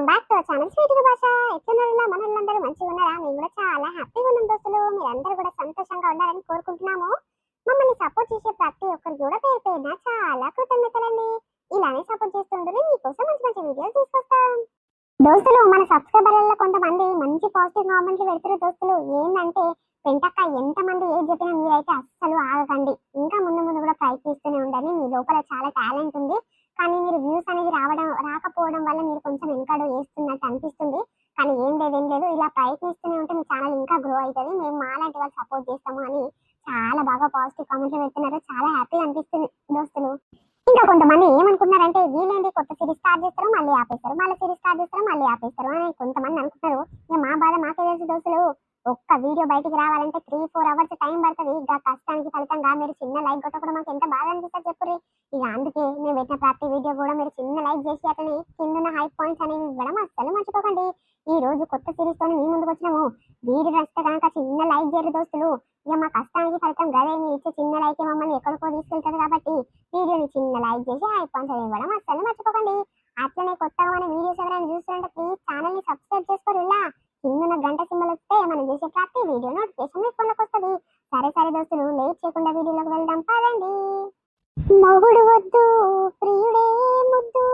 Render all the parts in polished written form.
Welcome back to our channel sweet భాష. ఎట్లున్నారా మనోళ్ళందరూ మంచిగా ఉన్నారా? మేము కూడా చాలా హ్యాపీగా ఉన్నాం దోస్తులు. మీరందరూ కూడా సంతోషంగా ఉండాలని కోరుకుంటున్నాము. మమ్మల్ని సపోర్ట్ చేసే ప్రతి ఒక్కరు కూడా పేరు పేరున చాలా కృతజ్ఞతలండి. ఇలానే సపోర్ట్ చేస్తుంటే మీకోసం మంచి మంచి వీడియోస్ తీసుకొస్తాం. దోస్తులు, మన సబ్స్క్రైబర్లలో కొంతమంది మంచి పాజిటివ్ కామెంట్లు పెడతారు దోస్తులు. ఏంటంటే పెంటక్క ఎంతమంది ఏది చెప్పినా మీరైతే అస్సలు ఆగకండి. ఇంకా ముందు ముందు కూడా ప్రయత్నిస్తూనే ఉండండి. మీ లోపల చాలా టాలెంట్ ఉంది. కానీ మీరు వ్యూస్ అనేది రాకపోవడం వల్ల మీరు కొంచెం వెనకడు వేస్తున్నట్టు అనిపిస్తుంది. కానీ ఏం లేదు, ఇలా ప్రయత్నిస్తూనే ఉంటే మీ ఛానల్ ఇంకా గ్రో అవుతుంది. మేము మాలాంటి వాళ్ళు సపోర్ట్ చేస్తాము అని చాలా బాగా పాజిటివ్ కామెంట్లు పెడుతున్నారు. చాలా హ్యాపీగా అనిపిస్తుంది దోస్తులు. ఇంకా కొంతమంది ఏమనుకుంటున్నారంటే వీళ్ళేంటి కొత్త సిరీస్ స్టార్ట్ చేస్తారు మళ్ళీ ఆపేస్తారు, మళ్ళీ సిరీస్ స్టార్ట్ చేస్తారు మళ్ళీ ఆపేస్తారు అని కొంతమంది అనుకుంటారు. ఇక మా బాధ మాకే తెలుసు దోస్తులు. ఒక్క వీడియో బయటికి రావాలంటే 3-4 అవర్స్ టైం పడుతుంది. ఇక కష్టానికి ఫలితంగా మీరు చిన్న లైక్ కొట్టకుండా మాకు ఎంత బాధ అనిపిస్తుంది చెప్పుర్రి. ఇక అందుకే మేము పెట్టిన ప్రతి వీడియో కూడా మీరు చిన్న లైక్ చేసి అతని కింద హై పాయింట్స్ అనేవి ఇవ్వడం అస్సలు మర్చిపోకండి. ఈ రోజు కొత్త సిరీస్ తోని మీ ముందుకు వచ్చినాము. వీడియో నచ్చితే కనుక చిన్న లైక్ చేయరు దోస్తులు. ఇక మా కష్టానికి ఫలితం గదే, మీరు ఇచ్చే చిన్న లైక్ మమ్మల్ని ఎక్కడికో తీసుకెళ్తారు. కాబట్టి వీడియోని చిన్న లైక్ చేసి హై పాయింట్స్ అనేవి ఇవ్వడం అస్సలు మర్చిపోకండి. అట్లనే కొత్తగా మన వీడియోస్ ఎవరైనా చూస్తుంటే ప్లీజ్ ఛానల్ ని సబ్స్క్రైబ్ చేసుకోరు. ఇలా కింద గంట సింబల్ వస్తే మనం చేసే ప్రతి వీడియో నోటిఫికేషన్ మీ ఫోన్లోకి వస్తుంది. సరే దోస్తులు, లేట్ చేయకుండా వీడియోలోకి వెళ్దాం పదండి. మొగుడు వద్దు ప్రియుడే ముద్దు.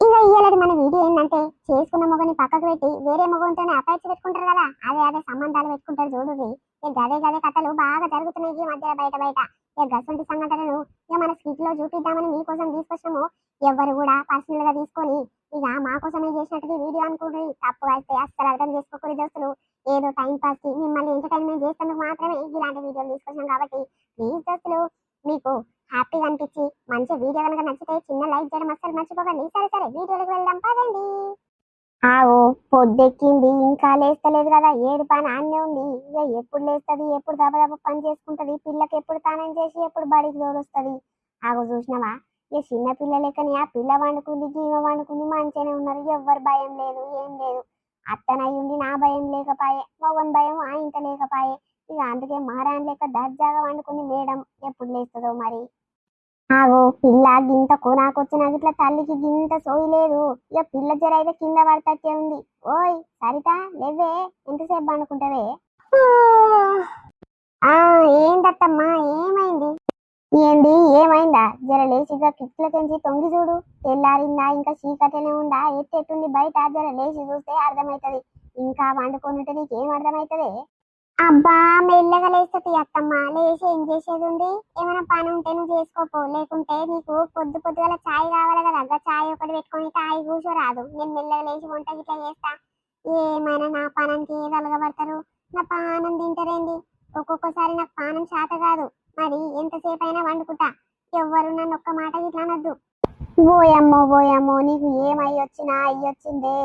ఇక ఇయ్యాలటి మన వీడియో ఏంటంటే చేసుకున్న మొగని పక్కకు పెట్టి వేరే మొగంతోనే అఫైర్స్ పెట్టుకుంటారు కదా, అదే సంబంధాలు పెట్టుకుంటారు చూడుర్రి. ఇక గదే కథలు బాగా జరుగుతున్నాయి ఈ మధ్య బయట. ఇక గసంటి సంఘటనలు ఇక మన స్కిట్ లో చూపిద్దామని మీకోసం తీసుకొచ్చినాము. ఎవరు కూడా పర్సనల్ గా తీసుకొని ఇక మా కోసమే చేసినట్టు వీడియో అనుకుంటే తప్పుగా అయితే అస్సలు అర్థం చేసుకోకూడదు దోస్తులు. ఏదో టైం పాస్ కి మిమ్మల్ని ఎంటర్టైన్మెంట్ చేసేందుకు మాత్రమే ఇలాంటి వీడియోలు తీసుకొచ్చాం. కాబట్టి ప్లీజ్ దోస్తులు, మీకు హ్యాపీగా అనిపించి మంచి వీడియో కనుక నచ్చితే చిన్న లైక్ చేయడం అస్సలు మర్చిపోకండి. సరే వీడియోలోకి వెళ్దాం పదండి. ఆవో పొద్దెక్కింది ఇంకా లేస్తలేదు కదా, ఏడు పని ఆన్నే ఉంది. ఇక ఎప్పుడు లేస్తుంది, ఎప్పుడు దబదబ పని చేసుకుంటది, పిల్లకి ఎప్పుడు తానం చేసి ఎప్పుడు బడికి తోలుస్తుంది. ఆగో చూసినావా, ఇక చిన్న పిల్లలెక్కని ఆ పిల్ల వండుకుంది గీమ వండుకుంది మంచిగానే ఉన్నారు. ఎవ్వరు భయం లేదు ఏం లేదు. అత్తనయ్యుండి నా భయం లేకపాయే, మగన్ భయం ఆ ఇంత లేకపాయే. ఇక అందుకే మహారాణి లెక్క దర్జాగా వండుకుంది మేడం. ఎప్పుడు లేస్తుందో మరి. ఆగో పిల్ల గింత కొనాకొచ్చిన ఇట్లా తల్లికి గింత సోయి లేదు. ఇక పిల్ల జర అయితే కింద పడతట్టే ఉంది. ఓయ్ సరిత లేవే, ఎంతసేపు అనుకుంటావే? ఏందత్తమ్మా ఏమైంది? ఏమైందా? జర లేచిగా కిట్ల తెంచి తొంగి చూడు. తెల్లారిందా ఇంకా చీకటనే ఉందా ఎట్టెట్టుంది బయట? జర లేచి చూస్తే అర్థమవుతుంది. ఇంకా వండుకుంటే నీకేం అర్థమవుతుంది? అబ్బా మెల్లగా లేస్తుంది అత్తమ్మ. లేచి ఏం చేసేది ఉంది? ఏమైనా పని ఉంటే నువ్వు చేసుకోపో, లేకుంటే నీకు పొద్దుగల ఛాయ్ కావాలి కదా, అగ్గ ఛాయ్ ఒకటి పెట్టుకొని తాగి కూర్చోరాదు. నేను మెల్లగా లేచి వంట గిట్లా చేస్తా. ఏమైనా నా పానానికి ఏది అలగబడతారు? నా పానం తింటారేంది? ఒక్కొక్కసారి నాకు పానం చేత కాదు, మరి ఎంతసేపు అయినా వండుకుంటా. ఎవ్వరు నన్ను ఒక్క మాట గిట్లా అనొద్దు. ఓయమ్మో నీకు ఏమయ్యొచ్చినా అయ్యొచ్చిందే.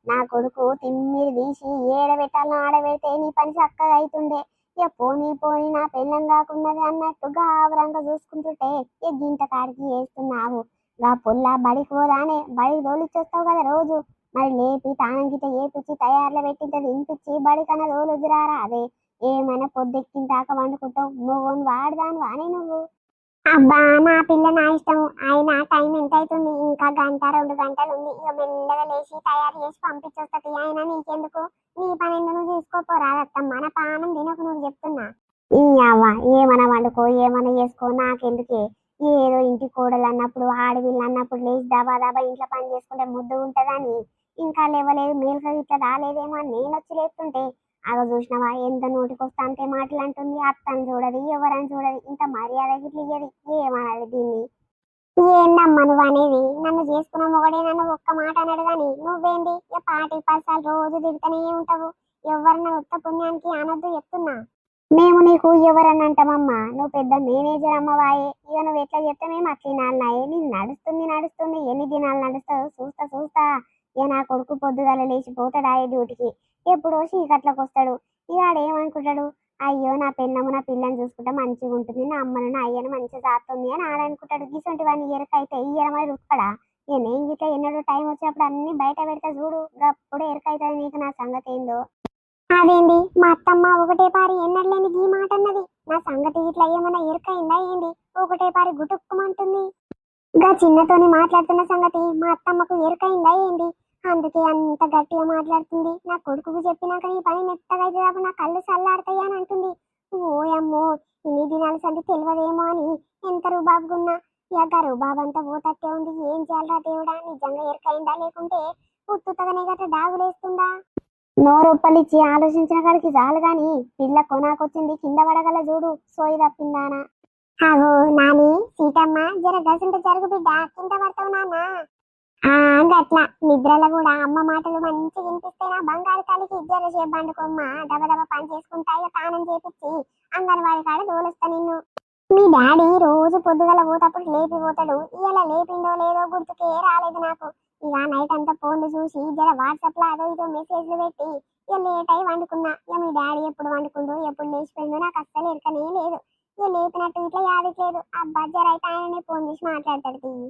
నా కొడుకు తిమ్మిరి తీసి ఏడబెట్టాలను ఆడబెడితే నీ పని చక్కగా అవుతుండే. ఇక పోనీ నా పెళ్ళం కాకున్నది అన్నట్టుగా ఆవరంగా చూసుకుంటుంటే ఇక గింట కాడికి వేస్తున్నావు. గా పొల్ల బడికి పోదానే, బడికి తోలిచ్చొస్తావు కదా రోజు. మరి లేపి తానం గిట్ట ఏపిచ్చి తయారులో పెట్టింత తినిపించి బడికన్నా తోలుదిరారా అదే. ఏమైనా పొద్దెక్కిన దాకా వండుకుంటావు. నువ్వు వాడదాను వానే నువ్వు. అబ్బా నా పిల్ల నా ఇష్టం. ఆయన టైం ఎంత అవుతుంది? ఇంకా 1-2 గంటలు ఉంది. ఇక మెల్లగా లేచి తయారు చేసి పంపించొస్తుంది. ఆయన నీకెందుకు? నీ పని ఎందుకు నువ్వు చూసుకోపోరాదత్తమ్మ. నా పానం తినకు నువ్వు చెప్తున్నా. ఈ అవ్వ ఏమైనా వండుకో ఏమైనా చేసుకో నాకెందుకే. ఏదో ఇంటి కోడలు అన్నప్పుడు ఆడవిల్లు అన్నప్పుడు లేచి దాబా ఇంట్లో పని చేసుకుంటే ముద్దు ఉంటుందని ఇంకా లేవలేదు, మేలుక ఇట్లా రాలేదేమో అని నేను వచ్చి లేస్తుంటే అగ చూసినవా ఎంత నోటికొస్తా అంతే మాటలు అంటుంది. అత్తని చూడది ఎవరని చూడది, ఇంత మర్యాద గిట్ల ఇయ్యది. ఏమనాలి దీన్ని? ఏందమ్మా నువ్వు అనేది? నన్ను చేసుకున్న మొగడే నన్ను ఒక్క మాట అన్నాడు కానీ నువ్వేంది ఇక 40 రోజు తిడుతూనే ఉంటావు. ఎవరన్నా ఉత్త పుణ్యానికి అనొద్దు చెప్తున్నా. మేము నీకు ఎవరని అంటామమ్మా? నువ్వు పెద్ద మేనేజర్ అమ్మవాయే. ఇక నువ్వు ఎట్లా చెప్తే మేము అట్లా నాలున్నాయే. నీకు నడుస్తుంది ఎన్ని దినాలు నడుస్తావు చూస్తా. ఇక నా కొడుకు పొద్దుగల లేచిపోతాడు ఆ డ్యూటీకి. ఎప్పుడో చీకట్లోకి వస్తాడు. ఇక ఆడేమనుకుంటాడు, అయ్యో నా పెన్నము నా పిల్లని చూసుకుంటే మంచిగా ఉంటుంది, నా అమ్మను నా అయ్యను మంచిగా సాస్తుంది అని ఆడనుకుంటాడు. గిసొంటి వాడిని ఎరకైతే ఇయ్యరమై రుక్కడా? ఇక నేను గిట్లా ఎన్నడూ టైం వచ్చినప్పుడు అన్ని బయట పెడతా చూడు, అప్పుడే ఎరకైతుంది నీకు నా సంగతి ఏందో. అదేంది మా అత్తమ్మ ఒకటే పారి ఎన్నడలేని గీ మాట అన్నది? నా సంగతి ఇట్లా ఏమన్నా ఎరకైందా ఏంది? ఒకటే పారి గుటుక్కుమంటుంది. గా చిన్నతోని మాట్లాడుతున్న సంగతి మా అత్తమ్మకు ఎరకైందా ఏంది? అందుకే అంత గట్టిగా మాట్లాడుతుంది. నా కొడుకుకు చెప్పినాక నీ పని మెత్తగా అయితే తప్ప నా కళ్ళు చల్లారుతాయి అని అంటుంది. ఓయమ్మో, ఇన్ని దినాల సంది తెలియదేమో అని ఎంత రుబాబుగున్నా ఇక రుబాబంతా పోతట్టే ఉంది. ఏం చేయాలరా దేవుడా, నిజంగా ఎరకైందా లేకుంటే ఉత్తుతగానే గట్ట డాగులేస్తుందా? నోరొప్పలిచ్చి ఆలోచించిన కాడికి చాలు గాని పిల్ల కొనాకొచ్చింది కింద పడగల చూడు సోయి తప్పిందానా. అగో నాని, సీతమ్మ జర గసుంటే జరుగు బిడ్డ, కింద పడతావు నాన్న. ఆ గట్ల నిద్రలో కూడా అమ్మ మాటలు మంచి వినిపిస్తే నా బంగారు తల్లికి ఇద్దరు చేబండుకోమ్మ దబదబ పని చేసుకుంటా ఇక తానం చేపించి అంగన్వాడి కాడ దోలుస్తా నిన్ను. మీ డాడీ రోజు పొద్దుగల పోతప్పుడు లేపి పోతాడు. ఇవాళ లేపిండో లేదో గుర్తుకే రాలేదు నాకు. ఇక నైట్ అంతా ఫోన్లు చూసి జర వాట్సాప్ లో అదో ఇదో మెసేజ్లు పెట్టి ఇక లేట్ అయి వండుకున్నా. ఇక మీ డాడీ ఎప్పుడు వండుకుండు ఎప్పుడు లేచిపోయిందో నాకు అస్సలు ఎరకనే లేదు. ఇక లేపినట్టు ఇట్లా యాదట్లేదు. అబ్బా జర అయితే ఆయననే ఫోన్ చేసి మాట్లాడతాడు తీయి.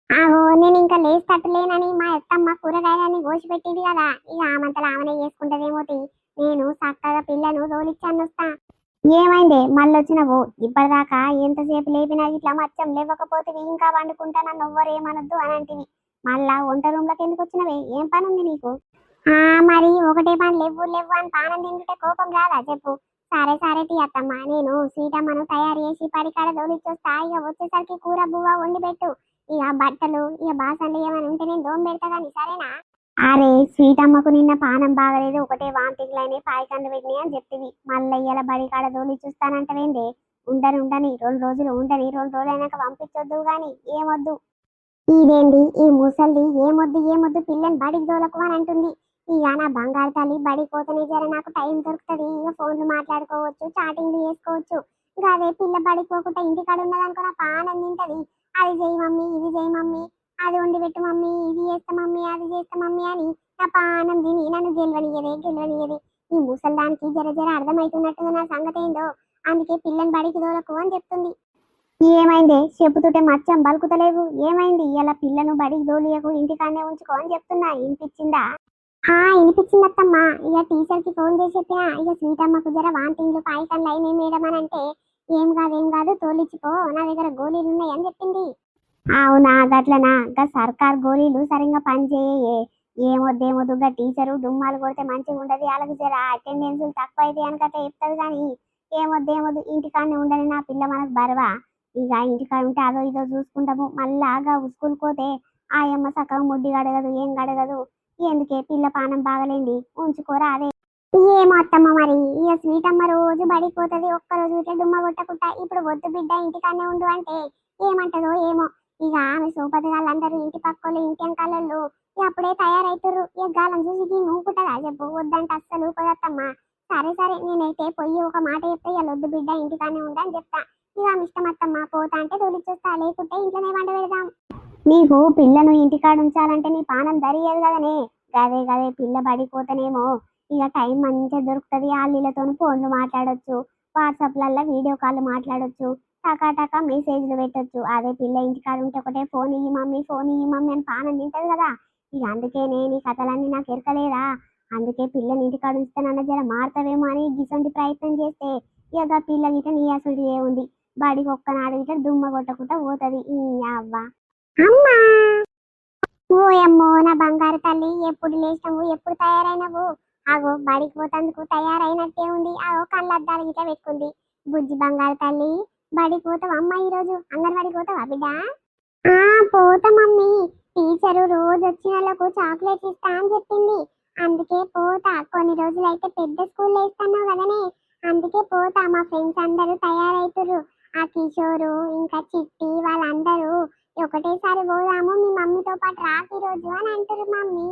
ఆహో, నేను ఇంకా లేచి తట్టులేనని మా అత్తమ్మ కూరగాయలన్నీ కోసి పెట్టింది కదా, ఇక ఆమంతలో ఆమెనే చేసుకుంటదేమో నేను చక్కగా పిల్లను తోలిచ్చాను వస్తా. ఏమైందే మళ్ళొచ్చినవు? ఇప్పటిదాకా ఎంతసేపు లేపినా ఇట్లా మచ్చం లేవకపోతే ఇంకా వండుకుంటా నన్ను ఎవ్వరేమనొద్దు అని అంటివి. మళ్ళా వంట రూమ్లోకి ఎందుకు వచ్చినవే? ఏం పని ఉంది నీకు? ఆ మరి ఒకటే పని లేవు లేవు అని పానం తింటుంటే కోపం రాదా చెప్పు? సరే సరే తీ అత్తమ్మ, నేను సీతమ్మను తయారు చేసి పడికాడ తోలిచ్చొస్తా. ఇక వచ్చేసరికి కూర బువ్వ వండి పెట్టు. ఇక బట్టలు ఇక బాసన్లు ఏమైనా ఉంటే నేను దోమ పెడతా కానీ, సరేనా? అరే స్వీట్ అమ్మకు నిన్న పానం బాగలేదు, ఒకటే వాంతింగ్లైనా పాయకండు పెట్టినాయి అని చెప్తివి. మళ్ళీ ఇయ్యాల బడి కాడ దోలి చూస్తానంటవేందే? ఉండని 2 రోజులు ఉండని, 2 రోజులు అయినాక పంపించొద్దు గాని. ఏమొద్దు. ఇదేంది ఈ ముసల్ది ఏమొద్దు పిల్లని బడికి దోలకు అని అంటుంది. ఇక నా బంగారు తల్లి బడికి పోతేనే జర నాకు టైం దొరుకుతుంది. ఇక ఫోన్లు మాట్లాడుకోవచ్చు, చాటింగ్లు చేసుకోవచ్చు. ఇంకా అదే పిల్ల బడికి పోకుండా ఇంటికాడ ఉన్నదనుకో నా పానం తింటది. అది చేయి మమ్మీ, ఇది చేయి మమ్మీ, అది వండి పెట్టు మమ్మీ, ఇది చేస్తా మమ్మీ, అది చేస్తా మమ్మీ అని నా పానం తిని నన్ను గెలవనియదే. ఈ ముసల్దానికి జర జర అర్థమవుతున్నట్టుగా నా సంగతి ఏందో. అందుకే పిల్లని బడికి దోలకు అని చెప్తుంది. ఏమైందే చెప్పుతుంటే మచ్చం బలుకుతలేవు? ఏమైంది? ఇలా పిల్లను బడికి దోలియకు, ఇంటికాన్నే ఉంచుకో అని చెప్తున్నా. వినిపించిందా? వినిపించిందత్తమ్మా. ఇక టీచర్ కి ఫోన్ చేసి చెప్పినా ఇక స్వీటమ్మకు జర వాంతింగ్లు పాయకంలు అయినాయి మేడం అని అంటే ఏం కాదు తోలిచ్చిపో, నా దగ్గర గోళీలు ఉన్నాయి అని చెప్పింది. అవునా గట్లనా? గా సర్కార్ గోళీలు సరిగ్గా పనిచేయే. ఏమొద్దు గా టీచరు డుమ్మాలు కొడితే మంచిగా ఉండదు, వాళ్ళకి జర అటెండెన్స్ తక్కువ అయితే అనకట చెప్తుంది కానీ ఏమొద్దు ఇంటికాడనే ఉండని నా పిల్ల మనకు బరువా. ఇక ఇంటికాడ ఉంటే అదో ఇదో చూసుకుంటాము. మళ్ళాగా స్కూల్కి పోతే ఆయమ్మ సగం ముడ్డి గడగదు, ఏం గడగదు. ఎందుకే పిల్ల పానం బాగలేంది, ఉంచుకోరా అదే. ఏమో అత్తమ్మ మరి, ఇక స్వీట్ అమ్మ రోజు బడికి పోతుంది, ఒక్కరోజు ఇట్లా డుమ్మ కొట్టకుండా ఇప్పుడు వద్దు బిడ్డ ఇంటికాడనే ఉండు అంటే ఏమంటదో ఏమో. ఇక ఆమె సోపతి వాళ్ళందరూ ఇంటి పక్కలు ఇంకెంకాళ్ళు ఇక అప్పుడే తయారైతుర్రు. ఇక గాలం చూసి నూకుంటదా చెప్పు? వద్దంటే అస్సలు ఊపదత్తమ్మ. సరే నేనైతే పొయ్యి ఒక మాట చెప్తే ఇక వద్దు బిడ్డ ఇంటికాడనే ఉండని చెప్తా. ఇక ఆమె ఇష్టం అత్తమ్మ, పోతా అంటే తోలిచ్చేస్తా, లేకుంటే ఇంట్లోనే వంట పెడదాం. నీకు పిల్లను ఇంటికాడ ఉంచాలంటే నీ పానం దరియదు కదనే. గదే పిల్ల పడిపోతేనేమో ఇక టైం మంచిగా దొరుకుతుంది. వాళ్ళతో ఫోన్లు మాట్లాడొచ్చు, వాట్సాప్లల్లో వీడియో కాల్ మాట్లాడొచ్చు, టకా మెసేజ్లు పెట్టొచ్చు. అదే పిల్ల ఇంటికాడ ఉంటే ఒకటే ఫోన్ ఇయ్యి మమ్మీ అని పానం తింటది కదా. ఇక అందుకేనే నీ కథలన్నీ నాకు ఎరకలేదా? అందుకే పిల్లని ఇంటికాడ ఉంచుతానన్న జర మారుతావేమో అని గిసొంటి ప్రయత్నం చేస్తే ఇక పిల్ల గిట నీ అసలు ఏముంది, బడికి ఒక్కనాడు గిట దుమ్మ కొట్టకుండా పోతుంది. ఈ అవ్వ అమ్మా, ఓయమ్మో నా బంగారు తల్లి, ఎప్పుడు లేచినవు, ఎప్పుడు తయారైనవు? ఆగో బడికి పోతందుకు తయారైనట్టే ఉంది. ఆగో కళ్ళద్దాలు గిట్ట పెట్టుకుంది. బుజ్జి బంగారు తల్లి, బడికి పోతావా అమ్మ? ఈరోజు అంగన్వాడికి పోతావా బిడ్డ? పోతా మమ్మీ. టీచరు రోజు వచ్చిన వాళ్ళకు చాక్లెట్స్ ఇస్తా అని చెప్పింది. అందుకే పోతా. కొన్ని రోజులు అయితే పెద్ద స్కూల్లో ఇస్తున్నావు కదనే, అందుకే పోతా. మా ఫ్రెండ్స్ అందరూ తయారైతురు. ఆ కిషోరు ఇంకా చిట్టి వాళ్ళందరూ ఒకటేసారి పోదాము, మీ మమ్మీతో పాటు రాకి రోజు అని అంటారు మమ్మీ.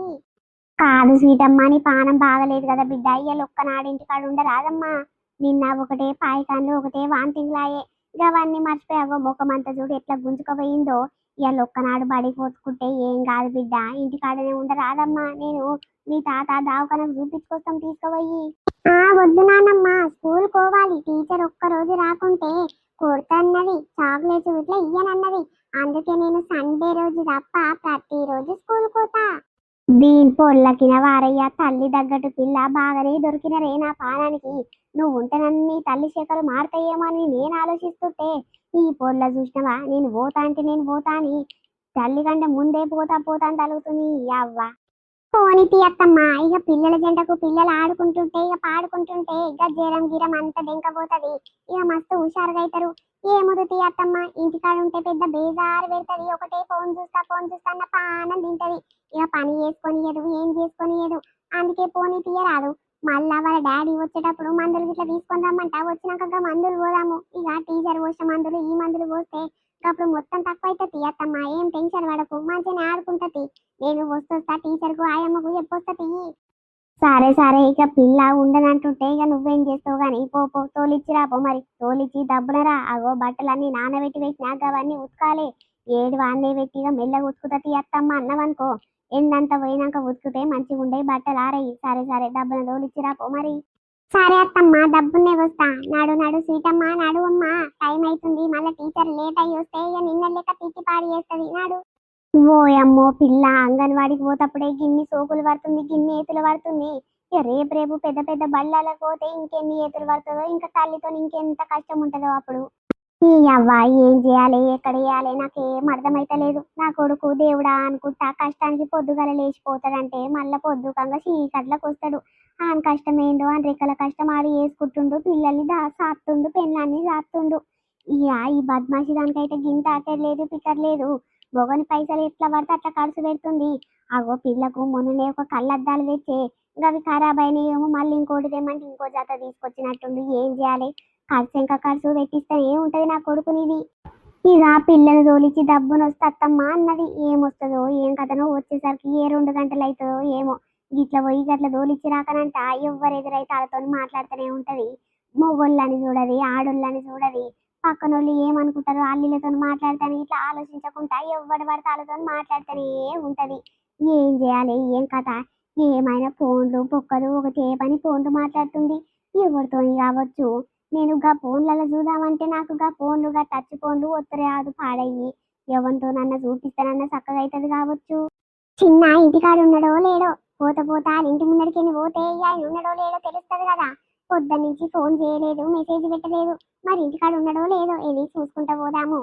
కాదు స్వీటమ్మ, నీ పానం బాగలేదు కదా బిడ్డ, ఇయ్యాల ఒక్కనాడు ఇంటికాడ ఉండరాదమ్మా. నిన్న ఒకటే పాయకాన్లు ఒకటే వాంతింగ్లాయే. అవన్నీ మర్చిపోయావో ముఖం అంతా చూడు ఎట్లా గుంజుకపోయిందో. ఇవాళ ఒక్కనాడు బడికి పోతుకుంటే ఏం కాదు బిడ్డ, ఇంటికాడనే ఉండరాదమ్మా. నేను మీ తాత దావకనకు చూపించుకోసం తీసుకుపోయి. వద్దు నానమ్మ, స్కూల్ పోవాలి. టీచర్ ఒక్కరోజు రాకుంటే కొడతన్నది, చాక్లెట్స్ ఇట్లా ఇయ్యనన్నది. అందుకే నేను సండే రోజు తప్ప ప్రతిరోజు స్కూల్ పోతా. దీని పొల్లకిన వారయ్య, తల్లి తగ్గట్టు పిల్ల బాగానే దొరికినరే నా పానానికి. నువ్వు ఉంటేనన్ని తల్లి శేఖరు మారుతాయేమో అని నేను ఆలోచిస్తుంటే ఈ పొల్ల చూసినవా, నేను పోతా అంటే నేను పోతా అని తల్లి కంటే ముందే పోతా పోతా అని తలుగుతుంది అవ్వ. పోనీ తీయత్తమ్మ, ఇక పిల్లల జంటకు పిల్లలు ఆడుకుంటుంటే ఇక పాడుకుంటుంటే ఇక జ్వరం గిరం అంత దెంకపోతుంది. ఇక మస్తు హుషారుగా అవుతారు. ఏముదు తీయత్తమ్మ, ఇంటికాడ ఉంటే పెద్ద బేజారు పెడుతుంది. ఒకటే ఫోన్ చూస్తా అన్న పానం తింటది. ఇక పని చేసుకొనియదు, ఏం చేసుకొనియదు. అందుకే పోనీ తీయరాదు. మళ్ళా వాళ్ళ డాడీ వచ్చేటప్పుడు మందులు గిట్లా తీసుకొని రమ్మంట. వచ్చినాక మందులు పోదాము. ఇక టీచర్ పోసిన మందులు ఈ మందులు పోస్తే అప్పుడు మొత్తం తక్కువ అయితే తీయత్తమ్మ, ఏం టెన్షన్ పడకు, మంచిగానే ఆడుకుంటది. నేను వస్తొస్తా, టీచర్కు ఆయమ్మకు చెప్పొస్తది. సరే సరే, ఇక పిల్ల ఉండనంటుంటే ఇక నువ్వేం చేస్తావు గాని పో తోలిచ్చిరా పో. మరి తోలిచ్చి దబ్బునరా. అగో బట్టలన్నీ నానబెట్టి వేసినాక అవన్నీ ఉతకాలి. ఏడు వాన్నే పెట్టి ఇక మెల్లగా ఉతుకుతీ అత్తమ్మ అన్నవనుకో, ఎండంతా పోయినాక ఉతికితే మంచిగా ఉండే బట్టలు ఆరయి. సరే సరే, దబ్బున తోలిచ్చిరా పో మరి. సరే అత్తమ్మ, డబ్బున్నే వస్తా. నాడు నాడు సీటమ్మ, నాడు అమ్మ, టైం అవుతుంది. మళ్ళీ టీచర్ లేట్ అయ్యి వస్తే ఇక నిన్న లెక్క తిట్టి పాడి చేస్తుంది. నాడు. ఓయమ్మో పిల్ల, అంగన్వాడికి పోతప్పుడే గిన్ని సోకులు పడుతుంది, గిన్ని ఏతులు పడుతుంది. ఇక రేపు రేపు పెద్ద పెద్ద బళ్ళలకు పోతే ఇంకెన్ని ఏతులు పడుతుందో, ఇంకా తల్లితో ఇంకెంత కష్టం ఉంటుందో అప్పుడు. ఈ అవ్వ, ఏం చేయాలి, ఎక్కడ చేయాలి, నాకేం అర్థమైతలేదు. నా కొడుకు దేవుడా అనుకుంటా కష్టానికి పొద్దుగల లేచిపోతాడంటే మళ్ళా పొద్దుకంగా చీకట్లకు వస్తాడు. ఆయన కష్టం ఏందో అని రెక్కల కష్టం ఆడి వేసుకుంటుండు. పిల్లల్ని సాత్తుండు, పెళ్ళాన్ని సాత్తుండు. ఇక ఈ బద్మాషి దానికైతే గింత ఆకర్లేదు పిక్కర్లేదు. మొగని పైసలు ఎట్లా పడితే అట్లా ఖర్చు పెడుతుంది. అగో పిల్లకు మొన్ననే ఒక కళ్ళద్దాలు తెచ్చే, ఇంకా అవి ఖరాబ్ అయినాయేమో, మళ్ళీ ఇంకోటి తెమ్మంటే ఇంకో జత తీసుకొచ్చినట్టుండి. ఏం చేయాలి, ఖర్చు ఇంకా ఖర్చు పెట్టిస్తే ఏముంటది నా కొడుకునిది. ఇక పిల్లలు తోలిచ్చి డబ్బును వస్తే అత్తమ్మ అన్నది. ఏమొస్తుందో ఏం కథనో, వచ్చేసరికి ఏ 2 గంటలు అవుతుందో ఏమో. గిట్ల పోయి గట్ల తోలిచ్చి రాకనంట ఎవ్వరు ఎదురైతే వాళ్ళతో మాట్లాడుతూనే ఉంటది. మొగోళ్ళని చూడది, ఆడోళ్ళని చూడది. పక్కనోళ్ళు ఏమనుకుంటారో అల్లిలతో మాట్లాడతాను ఇట్లా ఆలోచించకుండా ఎవడు పడితే వాళ్ళతో మాట్లాడుతూనే ఉంటది. ఏం చేయాలి, ఏం కథ, ఏమైనా ఫోన్లు పొక్కలు ఒకటే పని ఫోన్లు మాట్లాడుతుంది. ఎవరితో కావచ్చు. నేను గా ఫోన్లలో చూద్దామంటే నాకు గా ఫోన్లు, గా టచ్ ఫోన్లు ఒత్తరే అది పాడయ్యి. ఎవరితో నన్ను చూపిస్తానన్న చక్కగా అవుతుంది కావచ్చు. చిన్న ఇంటికాడ ఉన్నాడో లేడో, పోత పోత ఇంటి ముందరికి పోతే ఆయన ఉన్నాడో లేడో తెలుస్తుంది కదా. పొద్దున్న నుంచి ఫోన్ చేయలేదు, మెసేజ్ పెట్టలేదు. మరి ఇంటికాడ ఉన్నాడో లేదో ఇది చూసుకుంటా పోదాము.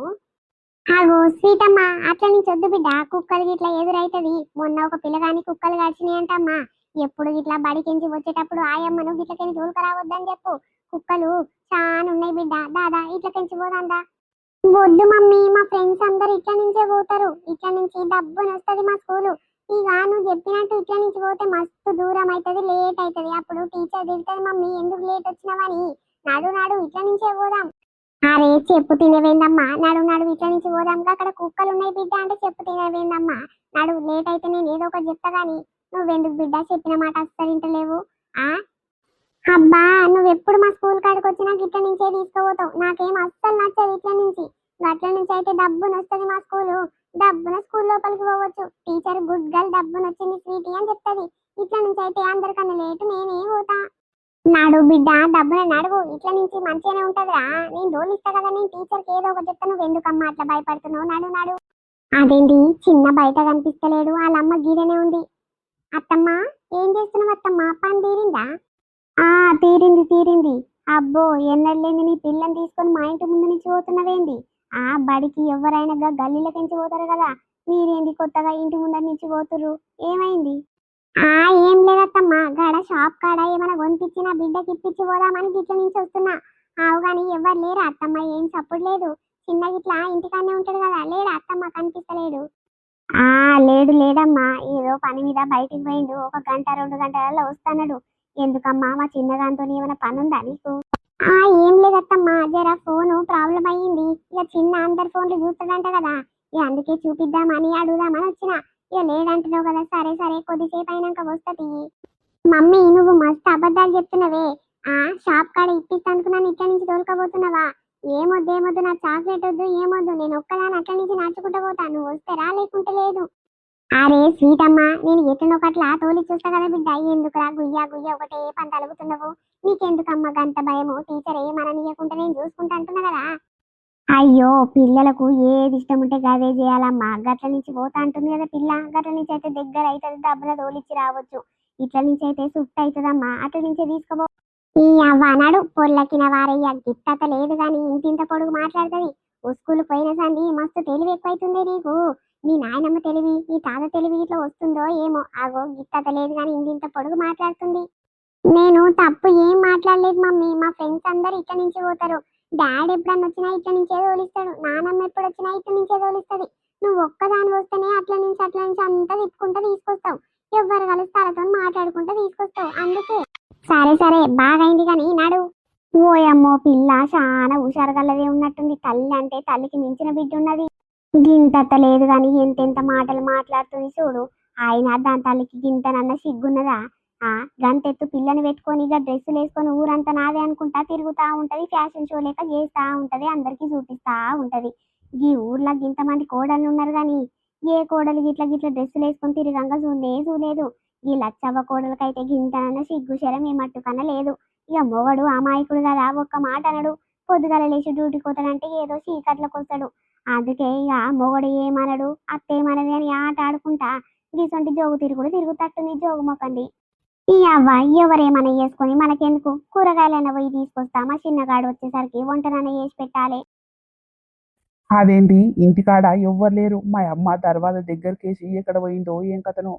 ఆగో సీతమ్మ, అట్లా నుంచి వద్దు బిడ్డ, కుక్కలు గిట్లా ఎదురైతుంది. మొన్న ఒక పిల్లగాని కుక్కలు గడిచినాయి అంటమ్మా. ఎప్పుడు గిట్లా బడికించి వచ్చేటప్పుడు ఆయమ్మను గిట్లకెళ్ళి దూలుకరావద్దని చెప్పు. కుక్కలు చాలా ఉన్నాయి బిడ్డ, దాదా ఇట్లకెంచి పోదాందా. వద్దు మమ్మీ, మా ఫ్రెండ్స్ అందరు ఇట్లా నుంచే పోతారు. ఇట్లా నుంచి డబ్బుని వస్తుంది మా స్కూలు. ఇక నువ్వు చెప్పినట్టు ఇట్లా నుంచి పోతే మస్తు దూరం అవుతుంది, లేట్ అవుతుంది. అప్పుడు టీచర్ తిడుతుంది, మమ్మీ ఎందుకు లేట్ వచ్చినావని. నాడు నాడు ఇట్లా నుంచే పోదాం. అరే చెప్పు తినవేందమ్మా, నడు నడు ఇట్లా నుంచి పోదాం. అక్కడ కుక్కలు ఉన్నాయి బిడ్డ అంటే చెప్పు తినవేందమ్మా. నడు, లేట్ అయితే నేను ఏదో ఒకటి చెప్తా గానీ నువ్వెందుకు బిడ్డ చెప్పిన మాట అస్సలు ఇంటలేవు. ఆ అబ్బా, నువ్వెప్పుడు మా స్కూల్ కాడికి వచ్చినా ఇట్ల నుంచే తీసుకుపోతావు. నాకేం అస్సలు నచ్చదు ఇట్ల నుంచి. అట్ల నుంచి అయితే డబ్బును వస్తుంది మా స్కూలు. డబ్బున స్కూల్ లోపలికి పోవచ్చు. టీచర్ గుడ్ గర్ల్ డబ్బును వచ్చింది స్వీటీ అని చెప్తుంది. ఇట్ల నుంచి అయితే అందరికన్నా లేటు నేనే పోతా. నాడు బిడ్డ, డబ్బున నడువు. ఇట్ల నుంచి మంచిగానే ఉంటదిరా. నేను దోలిస్తా కదా, నేను టీచర్కి ఏదో ఒకటి చెప్తా. నువ్వు ఎందుకమ్మా అట్లా భయపడుతున్నావు. నడు నడు. అదేంటి చిన్న బయట కనిపిస్తలేడు, వాళ్ళమ్మ గీడనే ఉంది. అత్తమ్మ, ఏం చేస్తున్నావు అత్తమ్మ, పని తీరిందా? ఆ తీరింది తీరింది. అబ్బో, ఎన్నడలేంది నీ పిల్లని తీసుకొని మా ఇంటి ముందు నుంచి పోతున్నవేంది? ఆ బడికి ఎవరైనా గల్లీలకించి పోతారు కదా, మీరేంది కొత్తగా ఇంటి ముందర నుంచి పోతుర్రు, ఏమైంది? ఆ ఏం లేదత్తమ్మా, గాడ షాప్ కాడ ఏమైనా కొనిపించి నా బిడ్డకి ఇప్పించి పోదామని గిట్ల నుంచి వస్తున్నా. ఆవు గాని ఎవరు లేరా అత్తమ్మ? ఏం సప్పుడు లేదు. చిన్న గిట్లా ఇంటికాడనే ఉంటాడు కదా, లేడా అత్తమ్మ? కనిపిస్తలేడు. ఆ లేడు లేడమ్మా, ఏదో పని మీద బయటికి పోయిండు. ఒక గంట 2 గంటలలో వస్తాడు. ఎందుకమ్మా, మా చిన్నదాంతో ఏమైనా పని ఉందా నీకు? ఆ ఏం లేదత్తమ్మా, జరా ఫోను ప్రాబ్లం అయ్యింది. ఇక చిన్న అందరి ఫోన్లు చూస్తాడంట కదా, ఇక అందుకే చూపిద్దామని అడుగుదామని వచ్చిన. ఇక లేడంటున్నావు కదా, సరే సరే కొద్దిసేపు అయినాక వస్తుంది. మమ్మీ, నువ్వు మస్తు అబద్ధాలు చెప్తున్నావే. ఆ షాప్ కాడ ఇప్పిస్తానుకున్నాను, ఇట్ల నుంచి తోలుకోబోతున్నావా? ఏమొద్దు ఏమొద్దు, నా చాక్లెట్ వద్దు, ఏమొద్దు. నేను ఒక్కదాని అట్ల నుంచి నడుచుకుంటూ పోతాను, నువ్వు వస్తేరా లేకుంటే లేదు. అరే స్వీట్ అమ్మా, నేను ఎట్లనొకట్లా తోలి చూస్తా కదా బిడ్డ. ఎందుకురా గుయ్యా గుయ్య ఒకటే పని తలుగుతున్నావు? నీకెందుకమ్మా గంత భయము? టీచర్ ఏమననీయకుండా నేను చూసుకుంటా అంటున్నా కదా. అయ్యో, పిల్లలకు ఏది ఇష్టం ఉంటే గదే చేయాలమ్మా. గట్ల నుంచి పోతా అంటుంది కదా పిల్ల. గట్ల నుంచి అయితే దగ్గర అవుతుంది, డబ్బున తోలిచ్చి రావచ్చు. ఇట్ల నుంచి అయితే సుట్టు అవుతుందమ్మా, అట్ల నుంచే తీసుకోబో. ఈ అవ్వనాడు పొల్లకిన వారయ్య గిట్టత లేదు గాని ఇంతింత పొడుగు మాట్లాడుతుంది. స్కూల్ పోయిన సంది మస్తు తెలివి ఎక్కువైతుంది నీకు. మీ నాయనమ్మ తెలివి ఈ తాత తెలివి ఇట్లా వస్తుందో ఏమో. ఆగో గిత్తత లేదు కానీ ఇంత పొడుగు మాట్లాడుతుంది. నేను తప్పు ఏం మాట్లాడలేదు మమ్మీ. మా ఫ్రెండ్స్ అందరు ఇట్ల నుంచి పోతారు. డాడీ ఎప్పుడన్నా వచ్చినా ఇట్ల నుంచే తోలిస్తాడు. నానమ్మ ఎప్పుడు వచ్చినా ఇట్ల నుంచే తోలిస్తుంది. నువ్వు ఒక్కదాని వస్తేనే అట్ల నుంచి అంతా తిప్పుకుంటా తీసుకొస్తావు. ఎవ్వరు కలిసి తలతో మాట్లాడుకుంటా తీసుకొస్తావు. అందుకే సరే సరే బాగైంది కానీ నడు. ఓయమ్మో పిల్ల చాలా హుషారు గల్లదే ఉన్నట్టుంది. తల్లి అంటే తల్లికి మించిన బిడ్డ ఉన్నది. గింతత లేదు గాని ఎంతెంత మాటలు మాట్లాడుతుంది చూడు. ఆయన దాని తల్లికి గింతనన్న సిగ్గున్నదా? ఆ గంతెత్తు పిల్లని పెట్టుకొని ఇక డ్రెస్సులు వేసుకొని ఊరంతా నాదే అనుకుంటా తిరుగుతా ఉంటది. ఫ్యాషన్ షో లేక చేస్తా ఉంటది. అందరికి చూపిస్తా ఉంటది. ఈ ఊర్లో గింతమంది కోడళ్ళు ఉన్నారు గాని ఏ కోడలు గిట్ల గిట్ల డ్రెస్సులు వేసుకొని తిరిగంగా చూడలేదు. ఈ లచ్చవ్వ కోడలకైతే గింతనన్న సిగ్గు శరం ఏ మట్టుకన్నా లేదు. ఇక మొగడు అమాయకుడు కదా, ఒక్క మాట అనడు. పొద్దుగల లేచి డ్యూటీకి పోతాడంటే ఏదో చీకట్లకు వస్తాడు. అందుకే ఇక మొగడు ఏమనడు, అత్తేమనది అని ఆట ఆడుకుంటా గీసొంటి జోగు తిరుగుడు తిరుగుతట్టుంది జోగు మొక్కండి. ఈ అవ్వ ఎవరేమన్నా చేసుకొని మనకెందుకు, కూరగాయలైనా పోయి తీసుకొస్తా. మా చిన్నగాడు వచ్చేసరికి వంటనైనా చేసి పెట్టాలి. అదేంటి ఇంటికాడ ఎవ్వరు లేరు. మా అమ్మ దర్వాజా దగ్గరకేసి ఎక్కడ పోయిందో ఏం కథనో.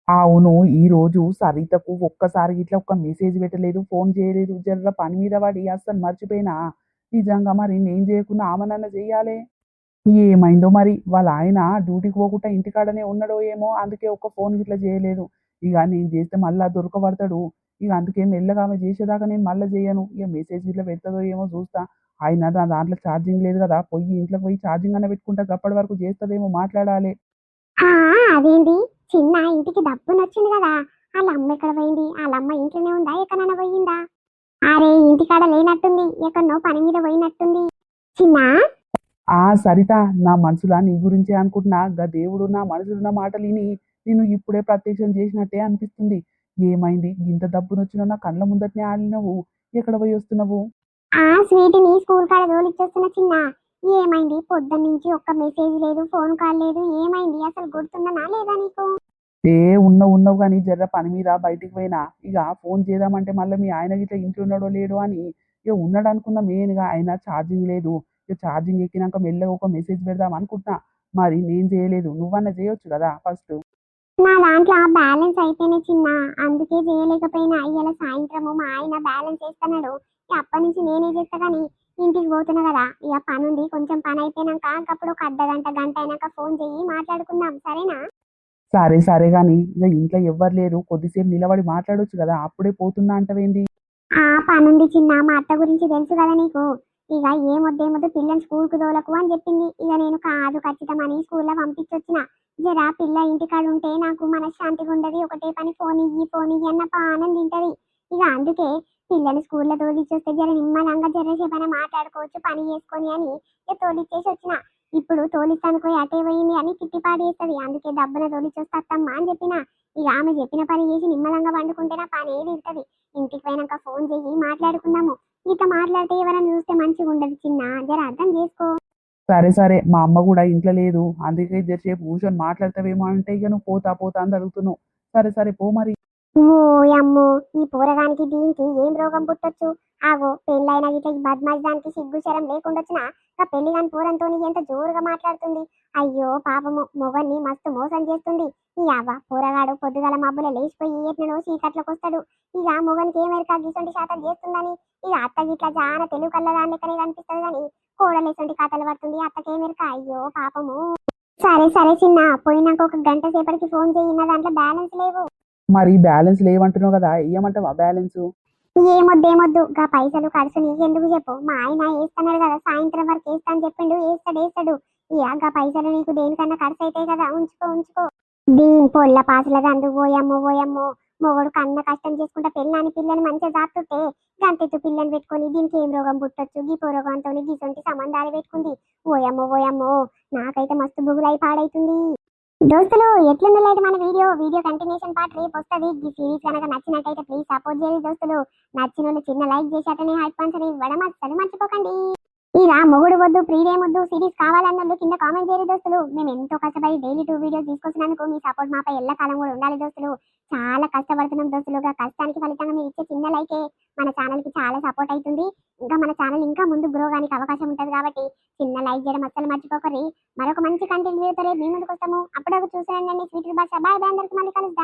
అవును, ఈ రోజు సరితకు ఒక్కసారి ఇట్లా ఒక్క మెసేజ్ పెట్టలేదు, ఫోన్ చేయలేదు. జర్ర పని మీద పడి అస్సలు మర్చిపోయినా. నిజంగా మరి నేను చేయకుండా ఆమెనన్నా చెయ్యాలి. ఏమైందో మరి, వాళ్ళ ఆయన డ్యూటీకి పోకుండా ఇంటికాడనే ఉన్నాడో ఏమో, అందుకే ఒక్క ఫోన్ ఇట్లా చేయలేదు. ఇక నేను చేస్తే మళ్ళా దొరకబడతాడు. ఇక అందుకే మెల్లగా ఆమె చేసేదాకా నేను మళ్ళీ చేయను. ఇక మెసేజ్ ఇట్లా పెడతాదో ఏమో చూస్తా. ఆయన నా దాంట్లో ఛార్జింగ్ లేదు కదా, ఇంట్లోకి పోయి ఛార్జింగ్ అన్న పెట్టుకుంటా. అప్పటి వరకు చేస్తుందేమో, మాట్లాడాలి. ఆ అదేంటి చిన్న ఇంటికి దప్పునొచ్చింది కదా, వాళ్ళ అమ్మ ఎక్కడ పోయింది? వాళ్ళ అమ్మ ఇంట్లోనే ఉందా, ఎక్కడైనా పోయిందా? అరే ఇంటికాడ లేనట్టుంది, ఎక్కడనో పని మీద పోయినట్టుంది. చిన్న సరిత, నా మనసులా నీ గురించే అనుకుంటున్నా. గా దేవుడు నా మనసులున్న మాటలు విని నేను ఇప్పుడే ప్రత్యక్షం చేసినట్టే అనిపిస్తుంది. ఏమైంది ఇంత దబ్బునొచ్చినా? నా కళ్ళ ముందటనే ఆడినవు. ఎక్కడ పోయి వస్తున్నావు? స్వీటీని స్కూల్ కాడ తోలిచ్చొస్తున్న చిన్న. ఏమైంది పొద్దున్న నుంచి ఒక్క మెసేజ్ లేదు, ఫోన్ కాల్ లేదు. ఏమైంది అసలు గుర్తున్నా లేదా నీకు? ఉన్నావు కానీ జర్ర పని మీద బయటికి పోయినా. ఇక ఫోన్ చేద్దామంటే మళ్ళీ మీ ఆయన గిట్ల ఇంట్లో ఉన్నాడో లేడో అని. ఇక ఉన్నాడు అనుకున్న మెయిన్గా. ఆయన ఛార్జింగ్ లేదు. ఇక ఛార్జింగ్ ఎక్కినాక మెల్లగా ఒక మెసేజ్ పెడదాం అనుకుంటున్నా. మరి నేను చేయలేదు, నువ్వన్నా చేయొచ్చు కదా ఫస్ట్. నా దాంట్లో బ్యాలెన్స్ అయిపోయినాయి చిన్న, అందుకే చేయలేకపోయినా. ఇవాళ సాయంత్రము మా ఆయన బ్యాలెన్స్ వేస్తున్నాడు. అప్పటి నుంచి నేనే చేస్తా కానీ ఇంటికి పోతున్నా కదా, ఇక పని ఉంది. కొంచెం పని అయిపోయినాక అప్పుడు ఒక గంట అయినాక ఫోన్ చెయ్యి, మాట్లాడుకుందాం సరేనా? సరే కానీ ఇక ఇంట్లో ఎవ్వరు లేరు, కొద్దిసేపు నిలబడి మాట్లాడొచ్చు కదా, అప్పుడే పోతున్నా అంటవేంది? పనుంది చిన్న, మా అత్త గురించి తెలుసు కదా నీకు. ఇక ఏమొద్దు పిల్లని స్కూల్కు తోలకు అని చెప్పింది. ఇక నేను కాదు ఖచ్చితమని స్కూల్లో పంపించొచ్చిన. జరా పిల్ల ఇంటికాడ ఉంటే నాకు మనశ్శాంతిగా ఉండదు. ఒకటే పని ఫోన్ ఇయ్యి అన్న పానం తింటది. ఇక అందుకే పిల్లని స్కూల్లో తోలిచ్చొస్తే జర నిమ్మలంగా జరసేపైనా మాట్లాడుకోవచ్చు పని చేసుకొని అని ఇక తోలిచ్చేసి వచ్చిన. ఇప్పుడు తోలిస్తాను పోయి అటే పోయింది అని కిట్టిపాటు చేస్తుంది. అందుకే దబ్బున తోలిచ్చొస్తమ్మా అని చెప్పిన. ఇక ఆమె చెప్పిన పని చేసి నిమ్మలంగా వండుకుంటే నా పని ఏది ఇస్తుంది. ఇంటికి పోయినాక ఫోన్ చెయ్యి, మాట్లాడుకుందాము. ఇట్లా మాట్లాడితే ఎవరైనా చూస్తే మంచిగా ఉండదు చిన్న, జర అర్థం చేసుకో. సరే మా అమ్మ కూడా ఇంట్లో లేదు, అందుకే జరసేపు కూర్చొని మాట్లాడతావేమో అంటే ఇక నువ్వు పోతా అని అడుగుతున్నావు. సరే పో మరి. ఓ అమ్మో, ఈ పోరగానికి దీనికి ఏం రోగం పుట్టొచ్చు? ఆగో పెళ్ళైన గిట్ల ఈ బద్మాష్ దానికి సిగ్గు శరం లేకుండొచ్చునా? పెళ్లి కాని పూరంతో ఎంత జోరుగా మాట్లాడుతుంది. అయ్యో పాపము, మొగన్ని మస్తు మోసం చేస్తుంది. ఈ అవ్వ పోరగాడు పొద్దుగల మబ్బుల లేచిపోయి ఎట్నడో చీకట్లకు వస్తాడు. ఇక మొగనికి ఏమెరక గిసొంటి శాతం చేస్తుందని. ఇక అత్త గిట్ల చాలా తెలుగు కళ్ళదాని లెక్కనే కనిపిస్తుంది కానీ కోడలు ఎసొంటి కథలు పడుతుంది. అత్తకేమెరక. అయ్యో పాపము. సరే చిన్న, పోయినాక ఒక గంట సేపటికి ఫోన్ చేయి, దాంట్లో బ్యాలెన్స్ లేవు. మరి బ్యాలెన్స్ లేవంటున్నావు కదా, ఇయ్యమంటావా బ్యాలెన్స్? ఏమొద్దు గా పైసలు ఖర్చు నీకెందుకు చెప్పు. మా ఆయన వేస్తున్నాడు కదా, సాయంత్రం వరకు వేస్తా అని చెప్పిండు. వేస్తాడు. గా పైసలు నీకు దేనికన్నా ఖర్చు అవుతాయి కదా, ఉంచుకో. దీని పొల్ల పాసులది అందుకు పోయమ్మో. మొగడు కన్న కష్టం చేసుకుంటా పెళ్ళాని పిల్లని మంచిగా జాతుంటే గంతెత్తు పిల్లని పెట్టుకొని దీనికి ఏం రోగం పుట్టొచ్చు? గీ పొరగంతో గీసొంటి సంబంధాలు పెట్టుకుంది. ఓయమ్మో, నాకైతే మస్తు బుగులై పాడైతుంది. దోస్తులు ఎట్లుందలేదు మన వీడియో కంటిన్యూషన్ పార్ట్ రేపు వస్తుంది. ఈ సిరీస్ కనుక నచ్చినట్టయితే ప్లీజ్ సపోర్ట్ చేయండి దోస్తులు. నచ్చిన వాళ్ళు చిన్న లైక్ చేసి అతనే హైప్ పంచని ఇవ్వడం అస్సలు మర్చిపోకండి. ఇక మొగుడు వద్దు ప్రీడియం వద్దు సిరీస్ కావాలన్నట్లు కింద కామెంట్ చేయరు దోస్తులు. మేము ఎంతో కష్టపడి డైలీ 2 వీడియోస్ తీసుకొచ్చినందుకు మీ సపోర్ట్ మాపై ఎల్లకాలం కూడా ఉండాలి దోస్తులు. చాలా కష్టపడుతున్నాం దోస్తులుగా. కష్టానికి ఫలితంగా మీరు ఇచ్చే చిన్న లైకే మన ఛానల్ కి చాలా సపోర్ట్ అవుతుంది. ఇంకా మన ఛానల్ ఇంకా ముందు గ్రో గానికి అవకాశం ఉంటుంది కాబట్టి చిన్న లైక్ చేయడం అస్సలు మర్చిపోకరి. మరొక మంచి కంటెంట్ వీడియోతో రేపు మీ ముందుకు వస్తాము. అప్పటివరకు చూసేయండి స్వీట్ భాష. బాయ్ బాయ్, అందరికి మళ్ళీ కలుద్దాం.